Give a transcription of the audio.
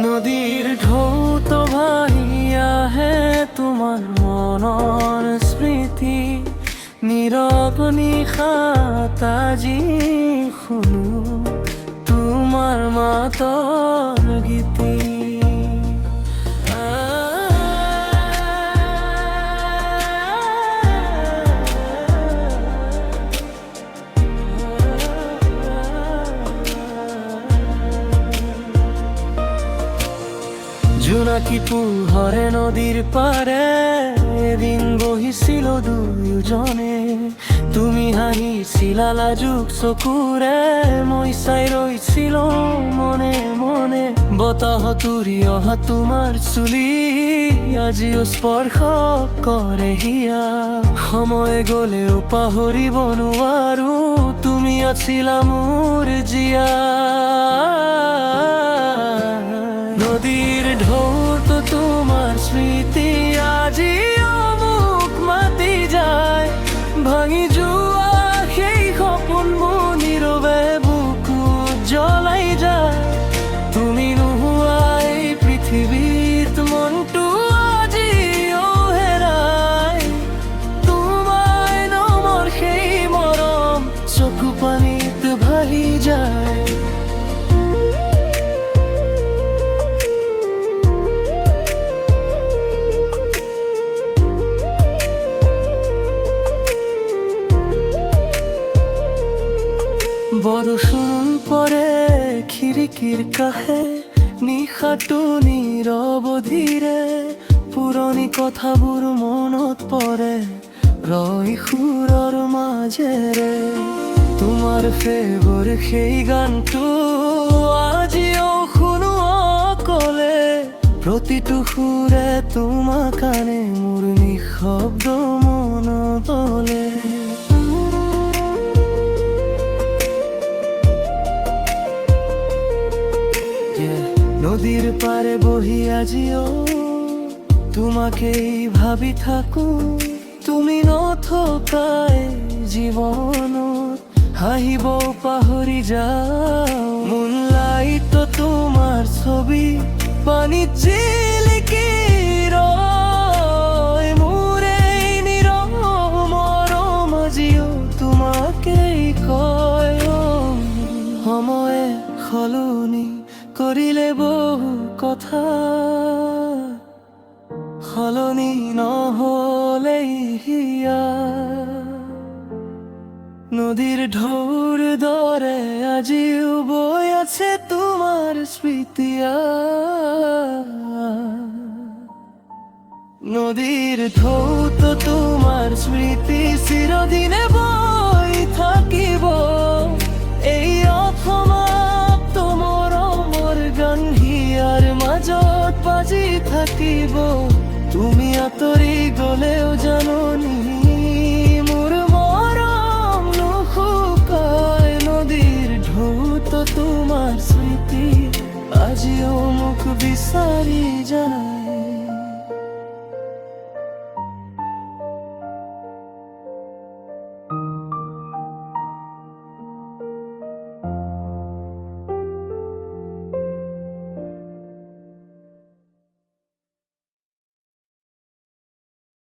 নদীৰ ঢৌ তো ভাহি আহে তোমাৰ মনৰ স্মৃতি, নীৰৱ নিশাত আজি শুনো তোমাৰ মাতৰ গীতি। জোনাকি পোহৰে নদীৰ পাৰে এদিন বহিছিল দুয়োজনে, তুমি হাঁহিছিলা লাজুক চকুৰে, মই চাই ৰৈছিলো মনে মনে। বতাহত উৰি অহা তোমাৰ চুলি আজিও স্পৰ্শ কৰে হিয়া, সময় গলেও পাহৰিব নোৱাৰো তুমি আছিলা মোৰ জিয়া। নদীৰ ঢৌতো তোমাৰ স্মৃতি আজিও মোক মাতি যায়, ভাঙি যোৱা সেই সপোনবোৰ নীৰৱে বুকুত জ্বলাই যায়। তুমি নোহোৱা এই পৃথিৱীত মনটো আজিও হেৰাই, তোমায় নমৰ সেই মৰম চকু পানীত ভাহি যায়। বৰষুণ পৰে খিৰিকীৰ কাষে, নিশাটো নীৰৱধিৰে, পুৰণি কথাবোৰ মনত পৰে ৰৈ সুৰৰ মাজেৰে। তোমাৰ ফেভৰ সেই গানটো আজিও শুনো অকলে, প্ৰতিটো সুৰে তোমাক আনে মোৰ নিঃশব্দ মনতলে। নদীৰ পাৰে বহি আজিও তোমাকেই ভাবি থাকো, তুমি নথকাই জীৱনত হাঁহিব পাহৰি যাওঁ। মুনলাইট তোমাৰ ছবি পানীত জিলিকি ৰয়, মোৰ এই নীৰৱ মৰম আজিও তোমাকেই কয়। সময়ে সলনি কৰিলে বহু কথা, সলনি নহ'লেই হিয়া। নদীৰ ঢৌৰ দৰে আজিও বৈ আছে তোমাৰ স্মৃতি। নদীৰ ঢৌতো তোমাৰ স্মৃতি চিৰদিনে বৈ থাকিব, এই অসমাপ্ত মৰমৰ গান হিয়াৰ মাজত বাজি থাকিব। তুমি আঁতৰি গলেও জাননী মোৰ মৰম নুশুকায়, নদীৰ ঢৌতো তোমাৰ স্মৃতি আজিও মোক বিচাৰি যায়।